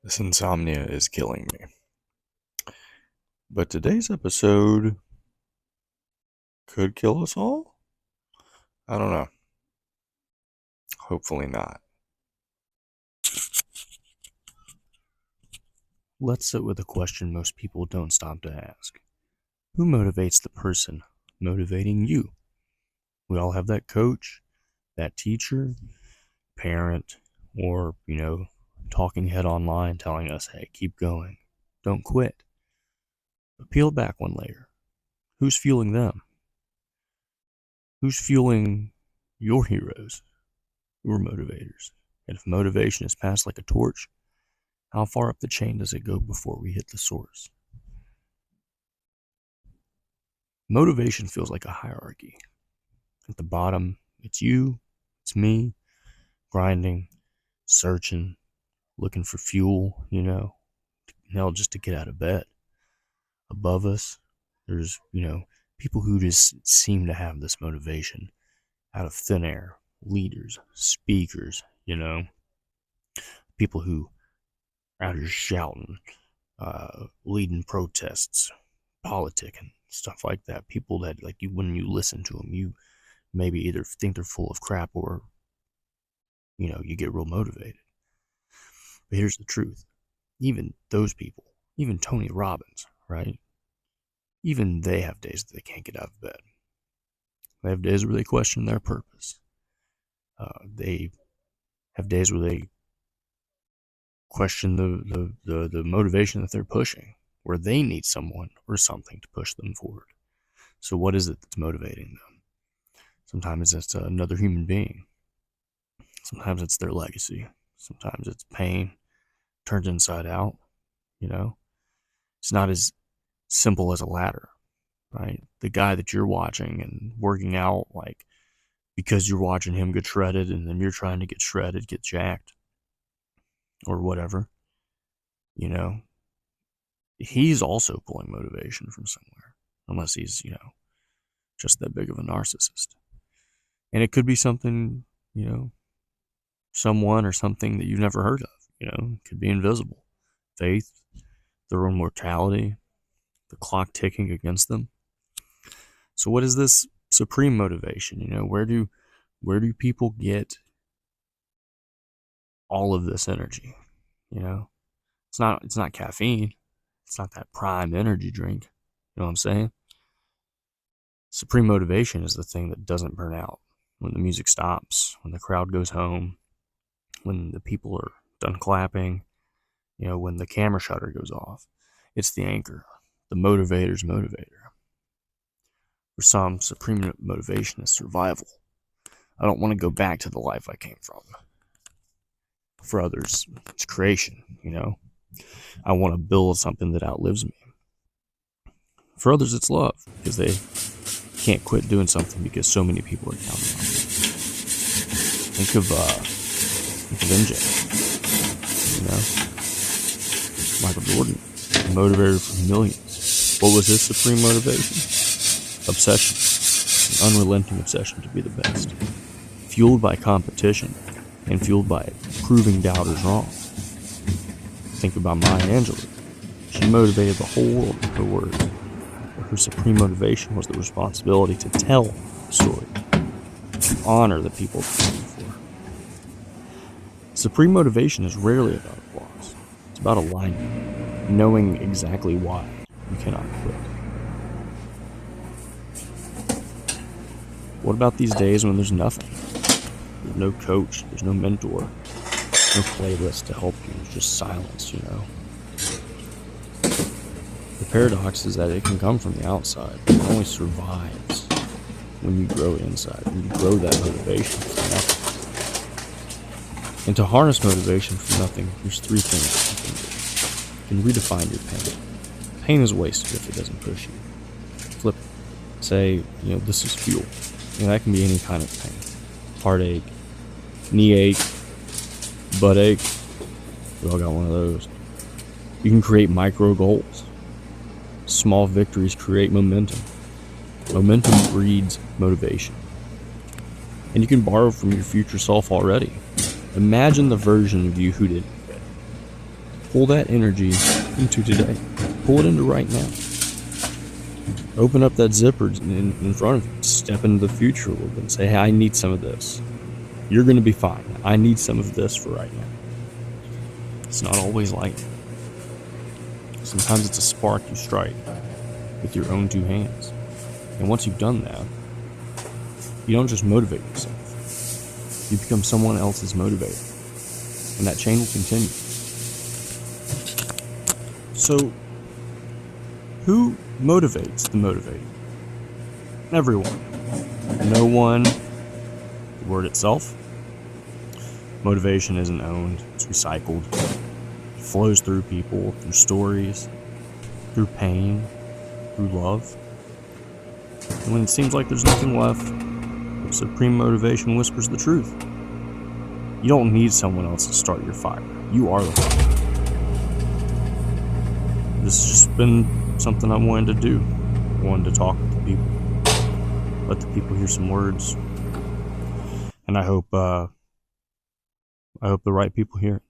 This insomnia is killing me. But today's episode could kill us all? I don't know. Hopefully not. Let's sit with a question most people don't stop to ask. Who motivates the person motivating you? We all have that coach, that teacher, parent, or, talking head online telling us, hey, keep going. Don't quit. But peel back one layer. Who's fueling them? Who's fueling your heroes, your motivators? And if motivation is passed like a torch, how far up the chain does it go before we hit the source? Motivation feels like a hierarchy. At the bottom, it's you, it's me, grinding, searching, looking for fuel, hell, just to get out of bed. Above us, there's, people who just seem to have this motivation out of thin air. Leaders, speakers, people who are out here shouting, leading protests, politicking, stuff like that. People that, when you listen to them, you maybe either think they're full of crap or, you get real motivated. But here's the truth. Even those people, even Tony Robbins, right? Even they have days that they can't get out of bed. They have days where they question their purpose. They have days where they question the motivation that they're pushing, where they need someone or something to push them forward. So what is it that's motivating them? Sometimes it's another human being. Sometimes it's their legacy. Sometimes it's pain turned inside out. It's not as simple as a ladder, right? The guy that you're watching and working out, because you're watching him get shredded and then you're trying to get shredded, get jacked, or whatever, he's also pulling motivation from somewhere, unless he's, just that big of a narcissist. And it could be something, someone or something that you've never heard of, it could be invisible. Faith, their own mortality, the clock ticking against them. So what is this supreme motivation? Where do people get all of this energy? It's not caffeine. It's not that prime energy drink. You know what I'm saying? Supreme motivation is the thing that doesn't burn out. When the music stops, when the crowd goes home, when the people are done clapping, when the camera shutter goes off. It's the anchor, the motivator's motivator. For some, supreme motivation is survival. I don't want to go back to the life I came from. For others, it's creation, I want to build something that outlives me. For others, it's love, because they can't quit doing something because so many people are counting on them. Think of MJ, Michael Jordan, motivator for millions. What was his supreme motivation? Obsession, an unrelenting obsession to be the best, fueled by competition and fueled by proving doubters wrong. Think about Maya Angelou. She motivated the whole world with her words. Her supreme motivation was the responsibility to tell the story, to honor the people fighting for. Supreme motivation is rarely about applause. It's about alignment, knowing exactly why you cannot quit. What about these days when there's nothing? There's no coach, there's no mentor, no playlist to help you, it's just silence, The paradox is that it can come from the outside, but it only survives when you grow it inside, when you grow that motivation from nothing. And to harness motivation from nothing, there's three things you can do. You can redefine your pain. Pain is wasted if it doesn't push you. Flip it. Say, this is fuel. That can be any kind of pain. Heartache, knee ache, butt ache. We all got one of those. You can create micro goals. Small victories create momentum. Momentum breeds motivation. And you can borrow from your future self already. Imagine the version of you who didn't quit. Pull that energy into today. Pull it into right now. Open up that zipper in front of you. Step into the future a little bit and say, hey, I need some of this. You're going to be fine. I need some of this for right now. It's not always like that. Sometimes it's a spark you strike with your own two hands. And once you've done that, you don't just motivate yourself. You become someone else's motivator. And that chain will continue. So, who motivates the motivated? Everyone. No one. The word itself. Motivation isn't owned, it's recycled. It flows through people, through stories, through pain, through love. And when it seems like there's nothing left, supreme motivation whispers the truth. You don't need someone else to start your fire. You are the fire. This has just been something I wanted to do. I wanted to talk with the people. Let the people hear some words. And I hope the right people hear it.